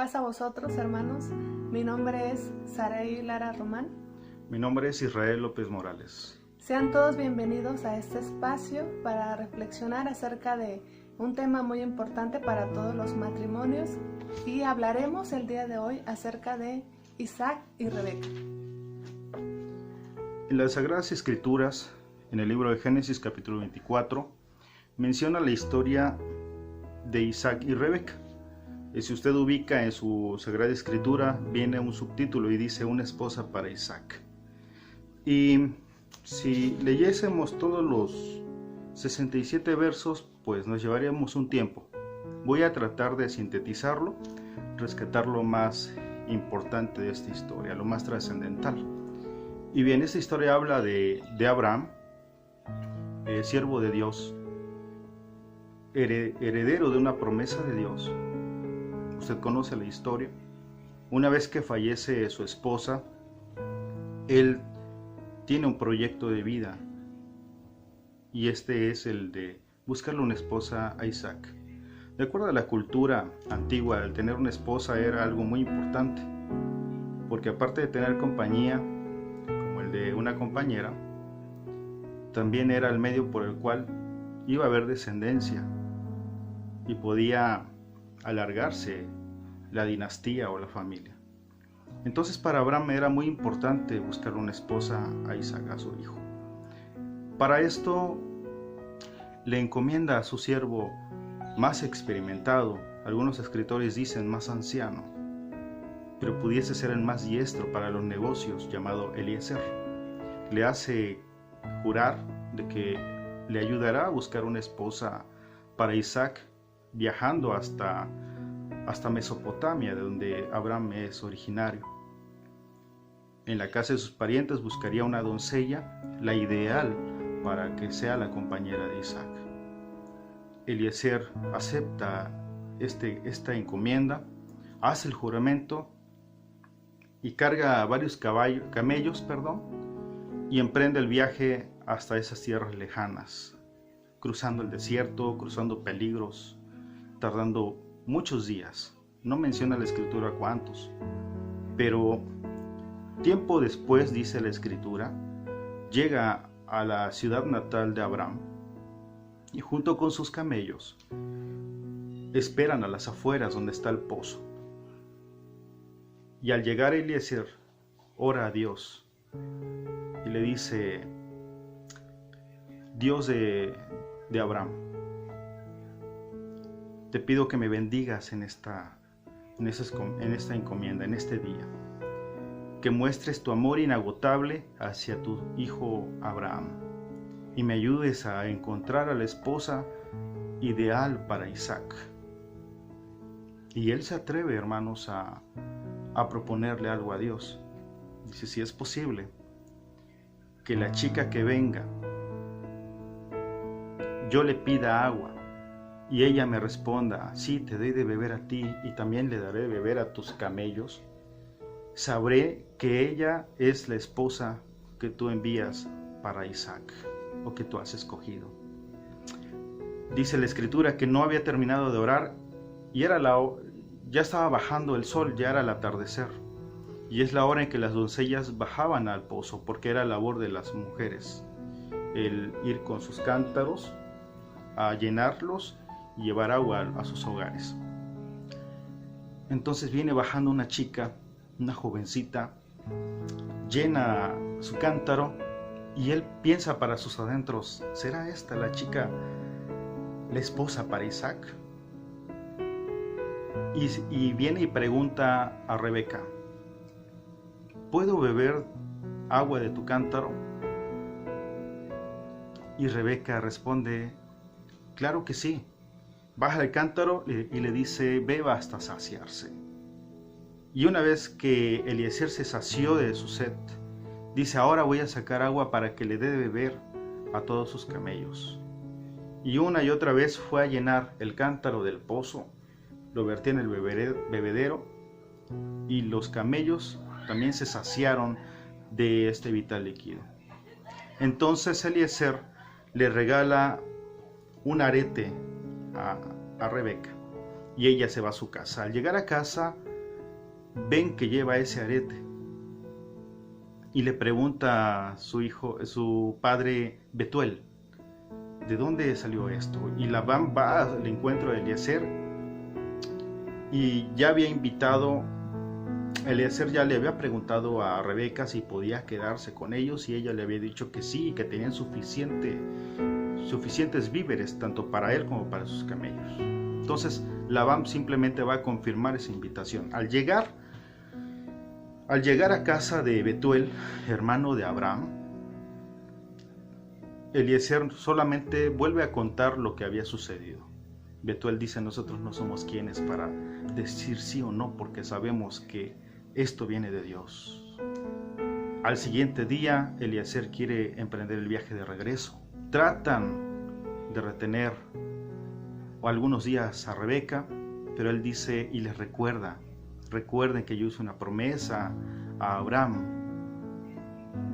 paz a vosotros, hermanos. Mi nombre es Saraí Lara Román. Mi nombre es Israel López Morales. Sean todos bienvenidos a este espacio para reflexionar acerca de un tema muy importante para todos los matrimonios y hablaremos el día de hoy acerca de Isaac y Rebeca. En las Sagradas Escrituras, en el libro de Génesis capítulo 24, menciona la historia de Isaac y Rebeca. Si usted ubica en su Sagrada Escritura, viene un subtítulo y dice una esposa para Isaac. Y si leyésemos todos los 67 versos, pues nos llevaríamos un tiempo. Voy a tratar de sintetizarlo, rescatar lo más importante de esta historia, lo más trascendental. Y bien, esta historia habla de Abraham, siervo de Dios, heredero de una promesa de Dios. Usted conoce la historia. Una vez que fallece su esposa, él tiene un proyecto de vida, y este es el de buscarle una esposa a Isaac. De acuerdo a la cultura antigua, el tener una esposa era algo muy importante, porque aparte de tener compañía, como el de una compañera, también era el medio por el cual iba a haber descendencia y podía alargarse la dinastía o la familia. Entonces para Abraham era muy importante buscar una esposa a Isaac, a su hijo. Para esto le encomienda a su siervo más experimentado, algunos escritores dicen más anciano, pero pudiese ser el más diestro para los negocios, llamado Eliezer. Le hace jurar de que le ayudará a buscar una esposa para Isaac, viajando hasta Mesopotamia, de donde Abraham es originario. En la casa de sus parientes buscaría una doncella, la ideal para que sea la compañera de Isaac. Eliezer acepta esta encomienda, hace el juramento y carga varios camellos, y emprende el viaje hasta esas tierras lejanas, cruzando el desierto, cruzando peligros, tardando muchos días. No menciona la escritura cuántos, pero tiempo después, dice la escritura, llega a la ciudad natal de Abraham y junto con sus camellos esperan a las afueras donde está el pozo. Y al llegar Eliezer, ora a Dios y le dice: Dios de Abraham, te pido que me bendigas en esta encomienda, en este día, que muestres tu amor inagotable hacia tu hijo Abraham y me ayudes a encontrar a la esposa ideal para Isaac. Y él se atreve, hermanos, a proponerle algo a Dios. Dice: si es posible que la chica que venga, yo le pida agua y ella me responda: sí, te doy de beber a ti y también le daré de beber a tus camellos, sabré que ella es la esposa que tú envías para Isaac, o que tú has escogido. Dice la escritura que no había terminado de orar y ya estaba bajando el sol, ya era el atardecer, y es la hora en que las doncellas bajaban al pozo, porque era labor de las mujeres el ir con sus cántaros a llenarlos y llevar agua a sus hogares. Entonces viene bajando una chica, una jovencita, llena su cántaro y él piensa para sus adentros: ¿será esta la chica, la esposa para Isaac? Y viene y pregunta a Rebeca: ¿puedo beber agua de tu cántaro? Y Rebeca responde: claro que sí. Baja el cántaro y le dice: beba hasta saciarse. Y una vez que Eliezer se sació de su sed, dice: ahora voy a sacar agua para que le dé de beber a todos sus camellos. Y una y otra vez fue a llenar el cántaro del pozo, lo vertía en el bebedero, y los camellos también se saciaron de este vital líquido. Entonces Eliezer le regala un arete a Rebeca y ella se va a su casa. Al llegar a casa, ven que lleva ese arete y le pregunta a su padre Betuel, ¿de dónde salió esto? Y Labán va al encuentro de Eliezer y ya había invitado, Eliezer ya le había preguntado a Rebeca si podía quedarse con ellos y ella le había dicho que sí, que tenían suficientes víveres tanto para él como para sus camellos. Entonces Labán simplemente va a confirmar esa invitación. Al llegar a casa de Betuel, hermano de Abraham, Eliezer solamente vuelve a contar lo que había sucedido. Betuel dice, nosotros no somos quienes para decir sí o no, porque sabemos que esto viene de Dios. Al siguiente día, Eliezer quiere emprender el viaje de regreso. Tratan de retener algunos días a Rebeca, pero él dice y les recuerden que yo hice una promesa a Abraham,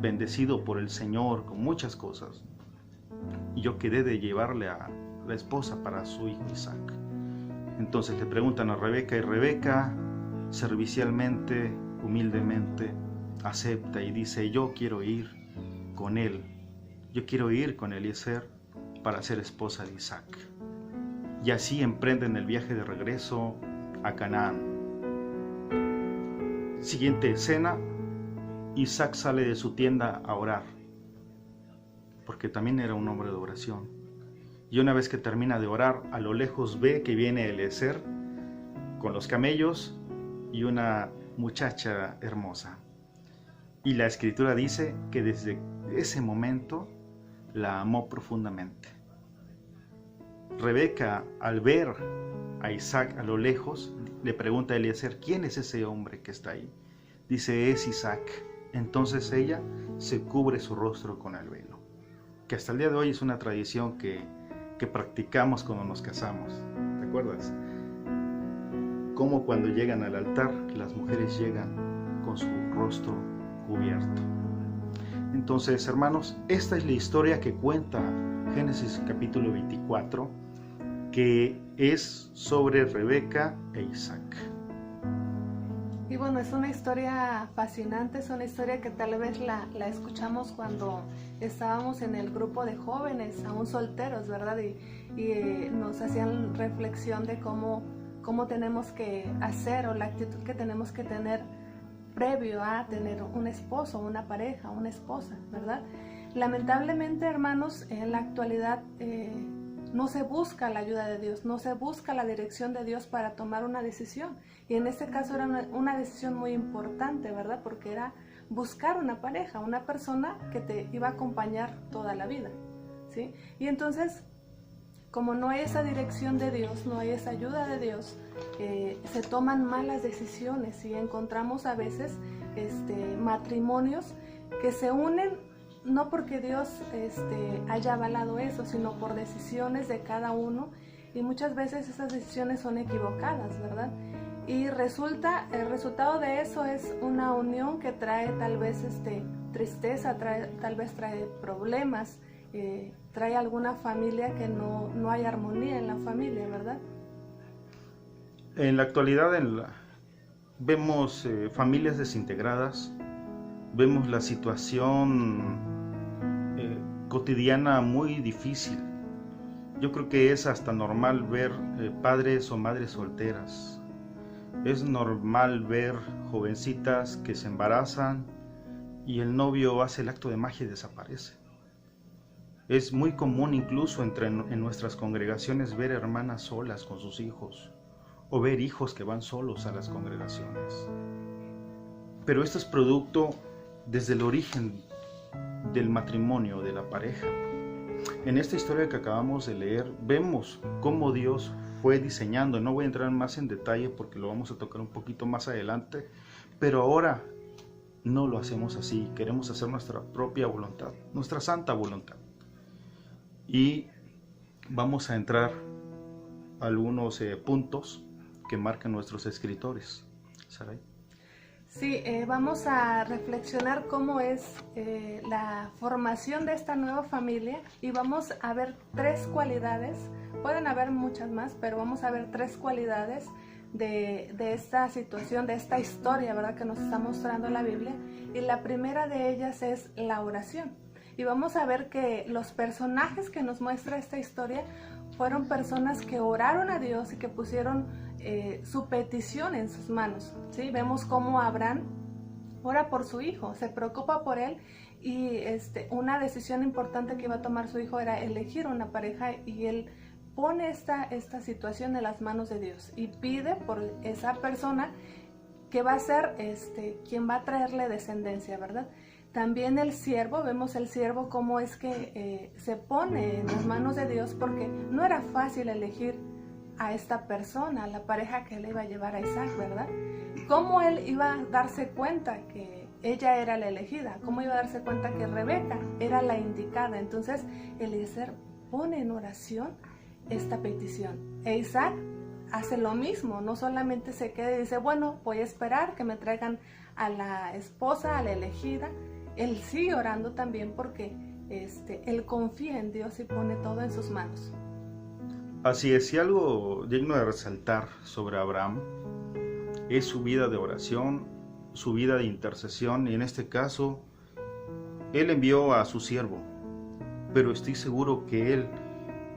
bendecido por el Señor con muchas cosas, y yo quedé de llevarle a la esposa para su hijo Isaac. Entonces le preguntan a Rebeca y Rebeca servicialmente, humildemente acepta y dice, yo quiero ir con él, yo quiero ir con Eliezer para ser esposa de Isaac. Y así emprenden el viaje de regreso a Canaán. Siguiente escena, Isaac sale de su tienda a orar, porque también era un hombre de oración. Y una vez que termina de orar, a lo lejos ve que viene Eliezer con los camellos y una muchacha hermosa. Y la escritura dice que desde ese momento la amó profundamente. Rebeca, al ver a Isaac a lo lejos, le pregunta a Eliezer, ¿quién es ese hombre que está ahí? Dice, es Isaac. Entonces ella se cubre su rostro con el velo, que hasta el día de hoy es una tradición que practicamos cuando nos casamos. ¿Te acuerdas? Como cuando llegan al altar, las mujeres llegan con su rostro cubierto. Entonces, hermanos, esta es la historia que cuenta Génesis capítulo 24, que es sobre Rebeca e Isaac. Y bueno, es una historia fascinante, es una historia que tal vez la escuchamos cuando estábamos en el grupo de jóvenes, aún solteros, ¿verdad? Y nos hacían reflexión de cómo tenemos que hacer o la actitud que tenemos que tener previo a tener un esposo, una pareja, una esposa, ¿verdad? Lamentablemente, hermanos, en la actualidad no se busca la ayuda de Dios, no se busca la dirección de Dios para tomar una decisión. Y en este caso era una decisión muy importante, ¿verdad? Porque era buscar una pareja, una persona que te iba a acompañar toda la vida, ¿sí? Y entonces, como no hay esa dirección de Dios, no hay esa ayuda de Dios, se toman malas decisiones y encontramos a veces matrimonios que se unen no porque Dios haya avalado eso, sino por decisiones de cada uno, y muchas veces esas decisiones son equivocadas, ¿verdad? Y el resultado de eso es una unión que trae tal vez tristeza, tal vez trae problemas, trae alguna familia que no hay armonía en la familia, ¿verdad? En la actualidad vemos familias desintegradas, vemos la situación cotidiana muy difícil. Yo creo que es hasta normal ver padres o madres solteras. Es normal ver jovencitas que se embarazan y el novio hace el acto de magia y desaparece. Es muy común incluso en nuestras congregaciones ver hermanas solas con sus hijos o ver hijos que van solos a las congregaciones. Pero esto es producto desde el origen del matrimonio, de la pareja. En esta historia que acabamos de leer, vemos cómo Dios fue diseñando. No voy a entrar más en detalle porque lo vamos a tocar un poquito más adelante, pero ahora no lo hacemos así. Queremos hacer nuestra propia voluntad, nuestra santa voluntad. Y vamos a entrar a algunos puntos que marcan nuestros escritores. ¿Saray? Sí, vamos a reflexionar cómo es la formación de esta nueva familia y vamos a ver 3 cualidades, pueden haber muchas más, pero vamos a ver 3 cualidades de esta situación, de esta historia, ¿verdad?, que nos está mostrando la Biblia. Y la primera de ellas es la oración. Y vamos a ver que los personajes que nos muestra esta historia fueron personas que oraron a Dios y que pusieron su petición en sus manos, ¿sí? Vemos cómo Abraham ora por su hijo, se preocupa por él, y una decisión importante que iba a tomar su hijo era elegir una pareja, y él pone esta situación en las manos de Dios y pide por esa persona que va a ser quien va a traerle descendencia, ¿verdad? También el siervo, vemos el siervo cómo es que se pone en las manos de Dios, porque no era fácil elegir a esta persona, a la pareja que le iba a llevar a Isaac, ¿verdad? ¿Cómo él iba a darse cuenta que ella era la elegida? ¿Cómo iba a darse cuenta que Rebeca era la indicada? Entonces Eliezer pone en oración esta petición. E Isaac hace lo mismo, no solamente se queda y dice, bueno, voy a esperar que me traigan a la esposa, a la elegida. Él sigue orando también, porque él confía en Dios y pone todo en sus manos. Así es, y algo digno de resaltar sobre Abraham es su vida de oración, su vida de intercesión, y en este caso, él envió a su siervo, pero estoy seguro que él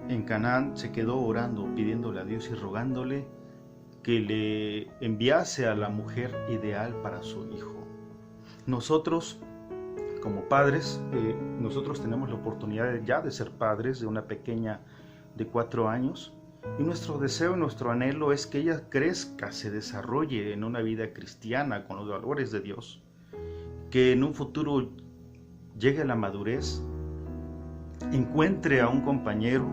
en Canaán se quedó orando, pidiéndole a Dios y rogándole que le enviase a la mujer ideal para su hijo. Nosotros, como padres, nosotros tenemos la oportunidad ya de ser padres de una pequeña de 4 años, y nuestro deseo y nuestro anhelo es que ella crezca, se desarrolle en una vida cristiana con los valores de Dios, que en un futuro llegue a la madurez, encuentre a un compañero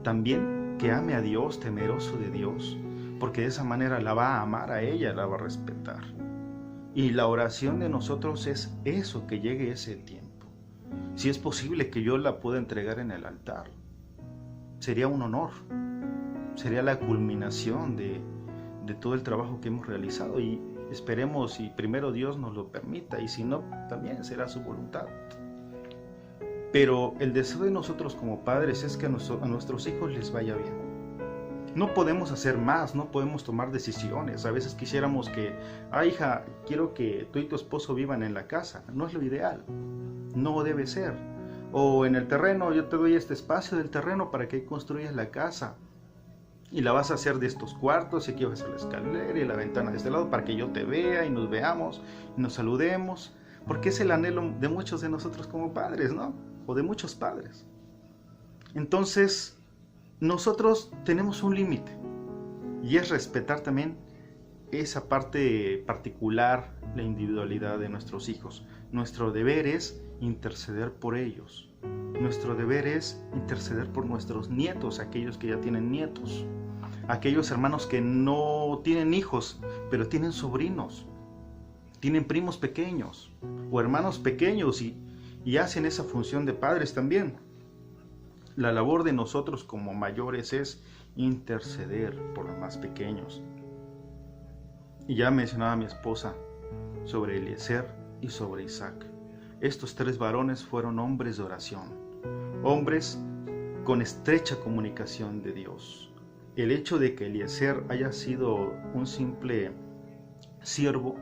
también que ame a Dios, temeroso de Dios, porque de esa manera la va a amar a ella, la va a respetar. Y la oración de nosotros es eso, que llegue ese tiempo. Si es posible que yo la pueda entregar en el altar, sería un honor, sería la culminación de todo el trabajo que hemos realizado, y esperemos, y primero Dios nos lo permita, y si no, también será su voluntad. Pero el deseo de nosotros como padres es que a nuestros hijos les vaya bien. No podemos hacer más, no podemos tomar decisiones. A veces quisiéramos que, hija, quiero que tú y tu esposo vivan en la casa. No es lo ideal, no debe ser. O en el terreno, yo te doy este espacio del terreno para que construyas la casa. Y la vas a hacer de estos cuartos, y aquí vas a hacer la escalera y la ventana de este lado para que yo te vea y nos veamos y nos saludemos. Porque es el anhelo de muchos de nosotros como padres, ¿no? O de muchos padres. Entonces, nosotros tenemos un límite, y es respetar también esa parte particular, la individualidad de nuestros hijos. Nuestro deber es interceder por ellos. Nuestro deber es interceder por nuestros nietos, aquellos que ya tienen nietos, aquellos hermanos que no tienen hijos, pero tienen sobrinos, tienen primos pequeños o hermanos pequeños, y hacen esa función de padres también. La labor de nosotros como mayores es interceder por los más pequeños. Y ya mencionaba mi esposa sobre Eliezer y sobre Isaac. Estos 3 varones fueron hombres de oración, hombres con estrecha comunicación de Dios. El hecho de que Eliezer haya sido un simple siervo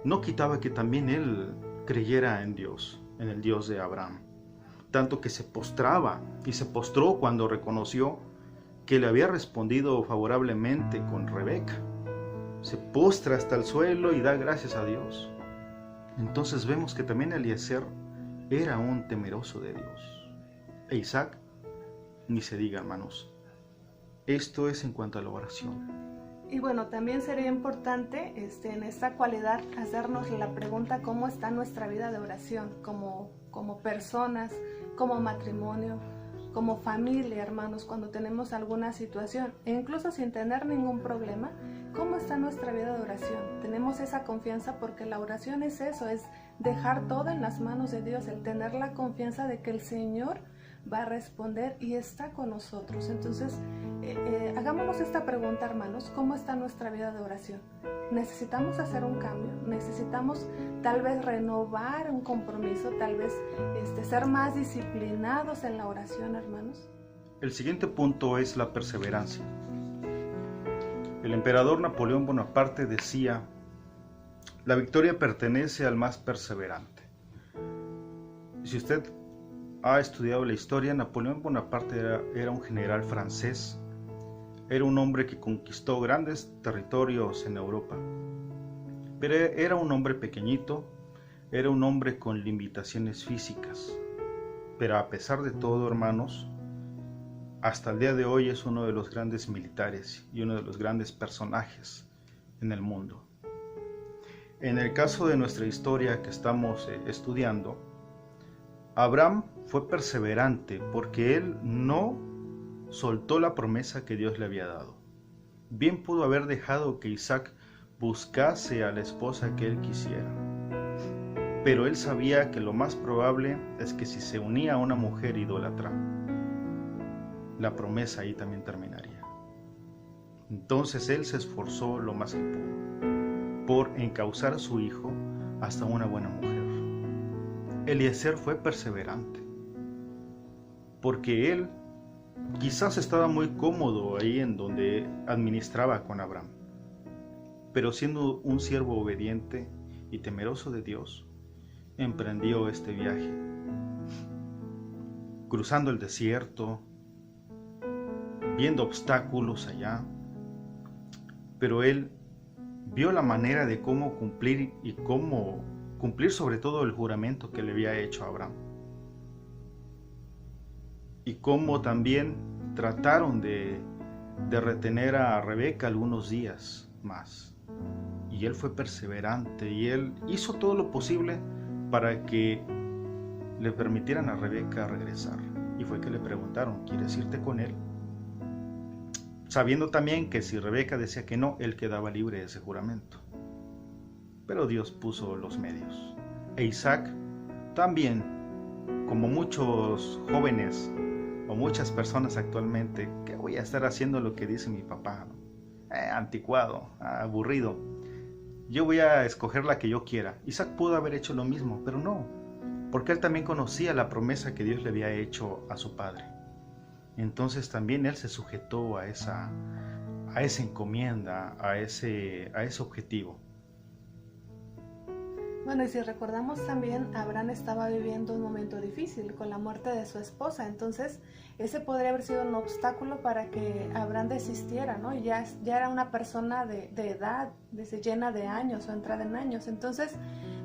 no quitaba que también él creyera en Dios, en el Dios de Abraham, tanto que se postraba y se postró cuando reconoció que le había respondido favorablemente con Rebeca. Se postra hasta el suelo y da gracias a Dios. Entonces vemos que también Eliezer era un temeroso de Dios. E Isaac, ni se diga, hermanos. Esto es en cuanto a la oración. Y bueno, también sería importante en esta cualidad hacernos la pregunta: ¿cómo está nuestra vida de oración como personas, como matrimonio, como familia, hermanos, cuando tenemos alguna situación, e incluso sin tener ningún problema? ¿Cómo está nuestra vida de oración? Tenemos esa confianza, porque la oración es eso, es dejar todo en las manos de Dios, el tener la confianza de que el Señor va a responder y está con nosotros. Entonces, hagámonos esta pregunta, hermanos: ¿cómo está nuestra vida de oración? ¿Necesitamos hacer un cambio? ¿Necesitamos tal vez renovar un compromiso? ¿Tal vez ser más disciplinados en la oración, hermanos? El siguiente punto es la perseverancia. El emperador Napoleón Bonaparte decía: la victoria pertenece al más perseverante. Si usted ha estudiado la historia, Napoleón Bonaparte era un general francés, era un hombre que conquistó grandes territorios en Europa, pero era un hombre pequeñito, era un hombre con limitaciones físicas, pero a pesar de todo, hermanos, hasta el día de hoy es uno de los grandes militares y uno de los grandes personajes en el mundo. En el caso de nuestra historia que estamos estudiando, Abraham fue perseverante porque él no soltó la promesa que Dios le había dado. Bien pudo haber dejado que Isaac buscase a la esposa que él quisiera, pero él sabía que lo más probable es que si se unía a una mujer idólatra, la promesa ahí también terminaría. Entonces él se esforzó lo más que pudo por encauzar a su hijo hasta una buena mujer. Eliezer fue perseverante porque él quizás estaba muy cómodo ahí en donde administraba con Abraham, pero siendo un siervo obediente y temeroso de Dios, emprendió este viaje, cruzando el desierto, viendo obstáculos allá, pero él vio la manera de cómo cumplir y cómo cumplir sobre todo el juramento que le había hecho a Abraham. Y cómo también trataron de retener a Rebeca algunos días más. Y él fue perseverante y él hizo todo lo posible para que le permitieran a Rebeca regresar. Y fue que le preguntaron: ¿quieres irte con él? Sabiendo también que si Rebeca decía que no, él quedaba libre de ese juramento. Pero Dios puso los medios. E Isaac también, como muchos jóvenes o muchas personas actualmente, ¿qué voy a estar haciendo lo que dice mi papá? Anticuado, aburrido. Yo voy a escoger la que yo quiera. Isaac pudo haber hecho lo mismo, pero no, porque él también conocía la promesa que Dios le había hecho a su padre. Entonces también él se sujetó a esa encomienda, a ese objetivo. Bueno, y si recordamos también, Abraham estaba viviendo un momento difícil con la muerte de su esposa, entonces ese podría haber sido un obstáculo para que Abraham desistiera, ¿no? Y ya era una persona de edad, llena de años o entrada en años, entonces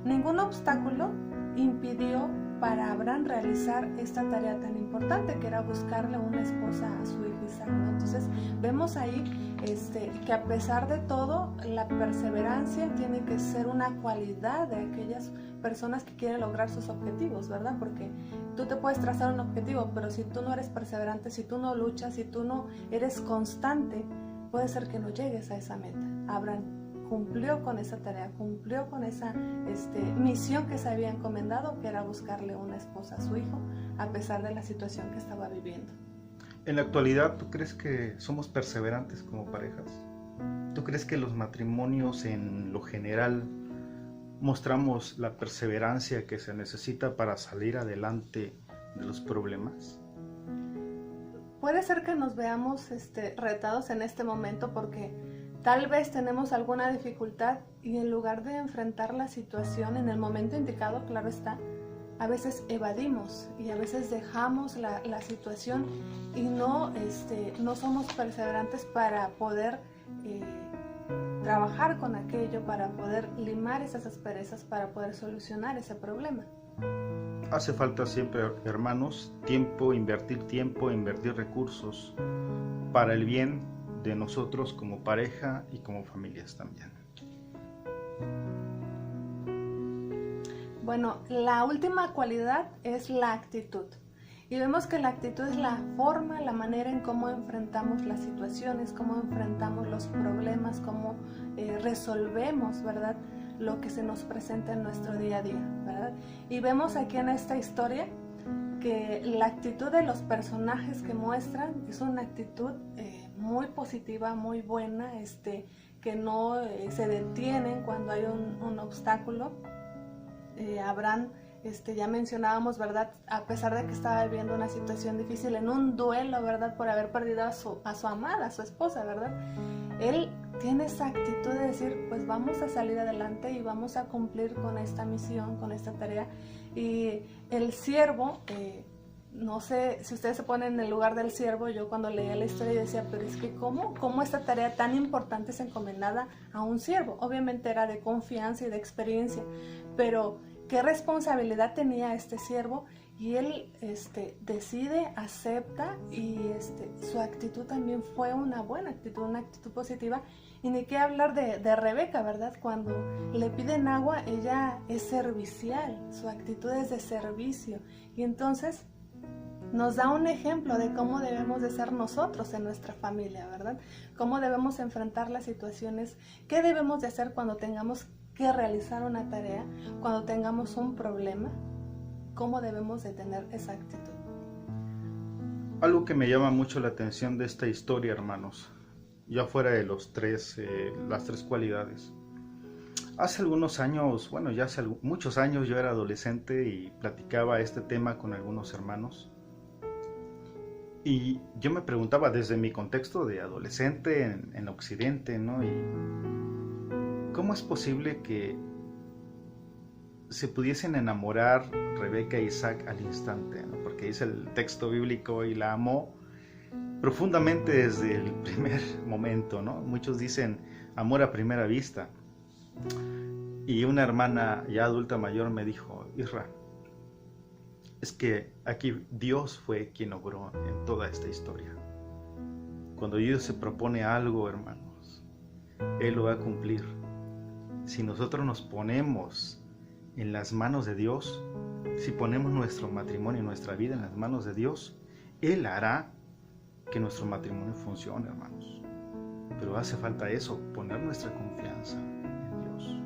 ningún obstáculo impidió para Abraham realizar esta tarea tan importante que era buscarle una esposa a su hijo Isaac, ¿no? Entonces vemos ahí que a pesar de todo, la perseverancia tiene que ser una cualidad de aquellas personas que quieren lograr sus objetivos, ¿verdad? Porque tú te puedes trazar un objetivo, pero si tú no eres perseverante, si tú no luchas, si tú no eres constante, puede ser que no llegues a esa meta. Abraham cumplió con esa tarea, cumplió con esa misión que se había encomendado, que era buscarle una esposa a su hijo, a pesar de la situación que estaba viviendo. En la actualidad, ¿tú crees que somos perseverantes como parejas? ¿Tú crees que los matrimonios en lo general mostramos la perseverancia que se necesita para salir adelante de los problemas? Puede ser que nos veamos retados en este momento porque tal vez tenemos alguna dificultad y en lugar de enfrentar la situación en el momento indicado, claro está, a veces evadimos y a veces dejamos la situación y no somos perseverantes para poder trabajar con aquello, para poder limar esas asperezas, para poder solucionar ese problema. Hace falta siempre, hermanos, invertir recursos para el bien de nosotros como pareja y como familias también. Bueno, la última cualidad es la actitud. Y vemos que la actitud es la forma, la manera en cómo enfrentamos las situaciones, cómo enfrentamos los problemas, cómo resolvemos, ¿verdad?, lo que se nos presenta en nuestro día a día, ¿verdad? Y vemos aquí en esta historia que la actitud de los personajes que muestran es una actitud muy positiva, muy buena, que no se detienen cuando hay un obstáculo. Abraham, ya mencionábamos, ¿verdad?, a pesar de que estaba viviendo una situación difícil en un duelo, ¿verdad?, por haber perdido a su amada, a su esposa, ¿verdad?, él tiene esa actitud de decir, pues vamos a salir adelante y vamos a cumplir con esta misión, con esta tarea. Y el siervo, no sé si ustedes se ponen en el lugar del siervo, yo cuando leía la historia decía, pero es que ¿cómo esta tarea tan importante es encomendada a un siervo? Obviamente era de confianza y de experiencia, pero ¿qué responsabilidad tenía este siervo? Y él decide, acepta, y su actitud también fue una buena actitud, una actitud positiva. Y ni qué hablar de Rebeca, ¿verdad? Cuando le piden agua, ella es servicial, su actitud es de servicio. Y entonces nos da un ejemplo de cómo debemos de ser nosotros en nuestra familia, ¿verdad? Cómo debemos enfrentar las situaciones, qué debemos de hacer cuando tengamos que realizar una tarea, cuando tengamos un problema, cómo debemos de tener esa actitud. Algo que me llama mucho la atención de esta historia, hermanos, ya fuera de las tres cualidades. Hace algunos años, bueno, ya hace muchos años yo era adolescente y platicaba este tema con algunos hermanos. Y yo me preguntaba desde mi contexto de adolescente en Occidente, ¿no? Y ¿cómo es posible que se pudiesen enamorar Rebeca e Isaac al instante, ¿no? Porque dice el texto bíblico, y la amó profundamente desde el primer momento, ¿no? Muchos dicen amor a primera vista. Y una hermana ya adulta mayor me dijo, Isra, es que aquí Dios fue quien obró en toda esta historia. Cuando Dios se propone algo, hermanos, Él lo va a cumplir. Si nosotros nos ponemos en las manos de Dios, si ponemos nuestro matrimonio y nuestra vida en las manos de Dios, Él hará que nuestro matrimonio funcione, hermanos. Pero hace falta eso, poner nuestra confianza en Dios.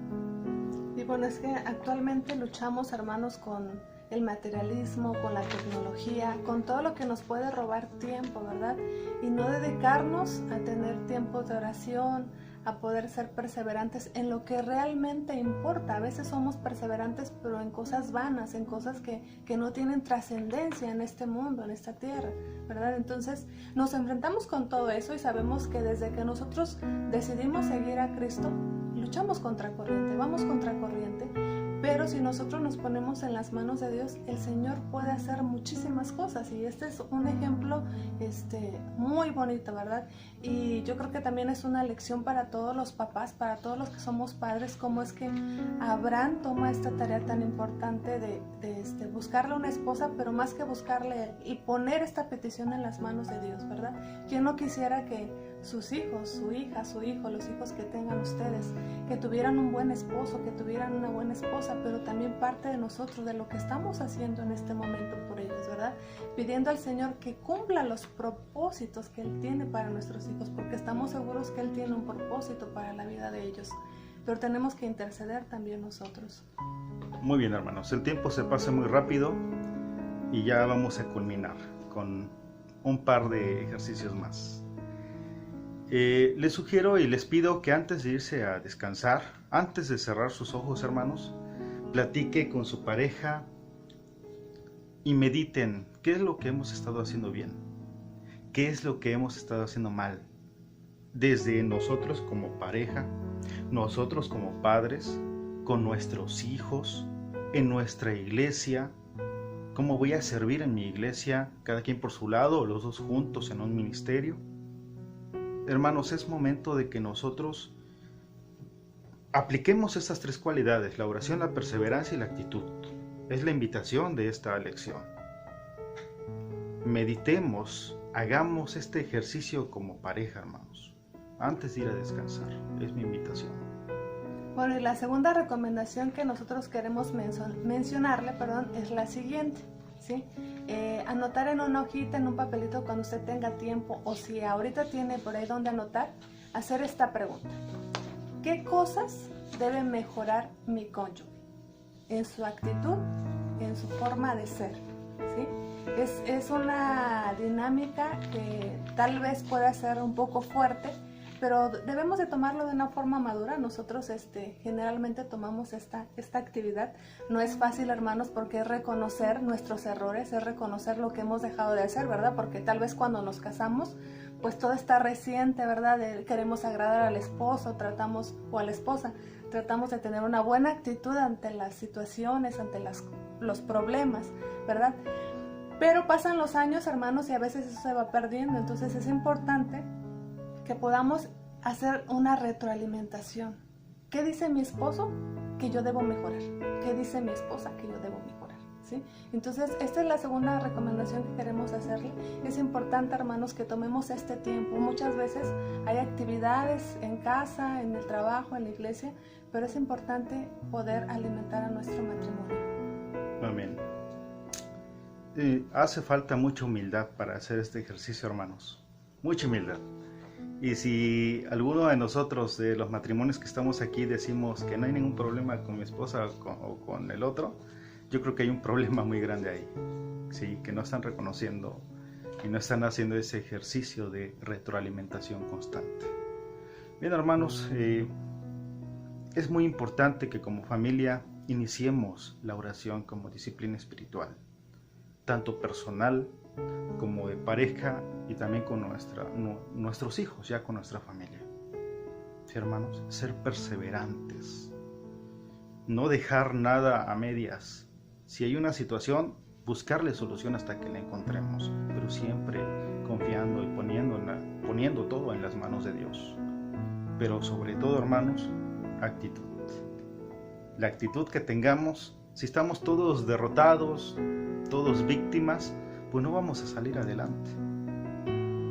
Y bueno, es que actualmente luchamos, hermanos, con el materialismo, con la tecnología, con todo lo que nos puede robar tiempo, ¿verdad? Y no dedicarnos a tener tiempos de oración, a poder ser perseverantes en lo que realmente importa. A veces somos perseverantes, pero en cosas vanas, en cosas que no tienen trascendencia en este mundo, en esta tierra, ¿verdad? Entonces nos enfrentamos con todo eso y sabemos que desde que nosotros decidimos seguir a Cristo, luchamos contra corriente, vamos contra corriente. Pero si nosotros nos ponemos en las manos de Dios, el Señor puede hacer muchísimas cosas. Y este es un ejemplo muy bonito, ¿verdad? Y yo creo que también es una lección para todos los papás, para todos los que somos padres, cómo es que Abraham toma esta tarea tan importante de buscarle una esposa, pero más que buscarle y poner esta petición en las manos de Dios, ¿verdad? ¿Quién no quisiera que sus hijos, su hija, su hijo, los hijos que tengan ustedes, que tuvieran un buen esposo, que tuvieran una buena esposa, pero también parte de nosotros, de lo que estamos haciendo en este momento por ellos, ¿verdad? Pidiendo al Señor que cumpla los propósitos que Él tiene para nuestros hijos, porque estamos seguros que Él tiene un propósito para la vida de ellos, pero tenemos que interceder también nosotros. Muy bien, hermanos, el tiempo se pasa muy rápido y ya vamos a culminar con un par de ejercicios más. Les sugiero y les pido que antes de irse a descansar, antes de cerrar sus ojos, hermanos, platique con su pareja y mediten qué es lo que hemos estado haciendo bien, qué es lo que hemos estado haciendo mal, desde nosotros como pareja, nosotros como padres, con nuestros hijos, en nuestra iglesia, cómo voy a servir en mi iglesia, cada quien por su lado o los dos juntos en un ministerio. Hermanos, es momento de que nosotros apliquemos estas tres cualidades, la oración, la perseverancia y la actitud. Es la invitación de esta lección. Meditemos, hagamos este ejercicio como pareja, hermanos, antes de ir a descansar. Es mi invitación. Bueno, y la segunda recomendación que nosotros queremos mencionarle, es la siguiente, ¿sí? Anotar en una hojita, en un papelito cuando usted tenga tiempo, o si ahorita tiene por ahí donde anotar, hacer esta pregunta: ¿qué cosas debe mejorar mi cónyuge en su actitud, en su forma de ser? ¿Sí? Es una dinámica que tal vez pueda ser un poco fuerte, pero debemos de tomarlo de una forma madura. Nosotros generalmente tomamos esta actividad. No es fácil, hermanos, porque es reconocer nuestros errores, es reconocer lo que hemos dejado de hacer, ¿verdad? Porque tal vez cuando nos casamos, pues todo está reciente, ¿verdad? Queremos agradar al esposo, o a la esposa, tratamos de tener una buena actitud ante las situaciones, ante los problemas, ¿verdad? Pero pasan los años, hermanos, y a veces eso se va perdiendo, entonces es importante que podamos hacer una retroalimentación. ¿Qué dice mi esposo? Que yo debo mejorar. ¿Qué dice mi esposa? Que yo debo mejorar, ¿sí? Entonces, esta es la segunda recomendación que queremos hacerle. Es importante, hermanos, que tomemos este tiempo. Muchas veces hay actividades en casa, en el trabajo, en la iglesia, pero es importante poder alimentar a nuestro matrimonio. Amén. Hace falta mucha humildad para hacer este ejercicio, hermanos. Mucha humildad. Y si alguno de nosotros, de los matrimonios que estamos aquí, decimos que no hay ningún problema con mi esposa o con el otro, yo creo que hay un problema muy grande ahí, ¿sí? Que no están reconociendo y no están haciendo ese ejercicio de retroalimentación constante. Bien, hermanos, es muy importante que como familia iniciemos la oración como disciplina espiritual, tanto personal como de pareja y también con nuestros hijos, ya con nuestra familia. Sí, hermanos, ser perseverantes, no dejar nada a medias. Si hay una situación, buscarle solución hasta que la encontremos, pero siempre confiando y poniendo todo en las manos de Dios. Pero sobre todo, hermanos, actitud. La actitud que tengamos, si estamos todos derrotados, todos víctimas, pues no vamos a salir adelante.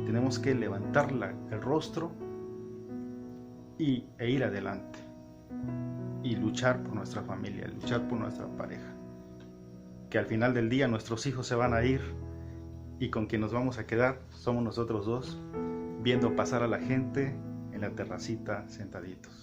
Tenemos que levantar el rostro e ir adelante y luchar por nuestra familia, luchar por nuestra pareja. Que al final del día nuestros hijos se van a ir y con quien nos vamos a quedar somos nosotros dos, viendo pasar a la gente en la terracita sentaditos.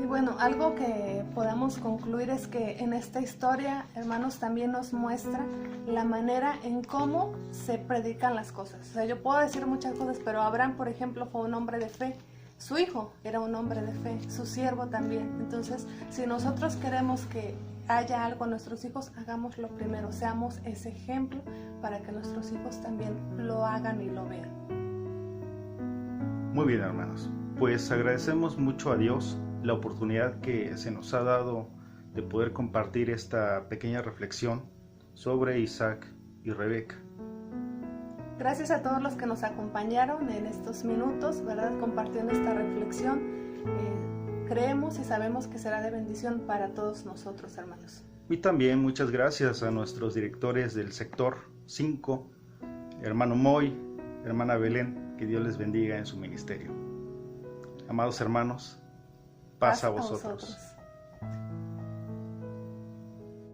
Y bueno, algo que podamos concluir es que en esta historia, hermanos, también nos muestra la manera en cómo se predican las cosas. O sea, yo puedo decir muchas cosas, pero Abraham, por ejemplo, fue un hombre de fe. Su hijo era un hombre de fe, su siervo también. Entonces, si nosotros queremos que haya algo en nuestros hijos, hagámoslo primero, seamos ese ejemplo para que nuestros hijos también lo hagan y lo vean. Muy bien, hermanos, pues agradecemos mucho a Dios la oportunidad que se nos ha dado de poder compartir esta pequeña reflexión sobre Isaac y Rebeca. Gracias a todos los que nos acompañaron en estos minutos, ¿verdad? Compartiendo esta reflexión. Creemos y sabemos que será de bendición para todos nosotros, hermanos. Y también muchas gracias a nuestros directores del sector 5, hermano Moy, hermana Belén, que Dios les bendiga en su ministerio. Amados hermanos, paz a vosotros.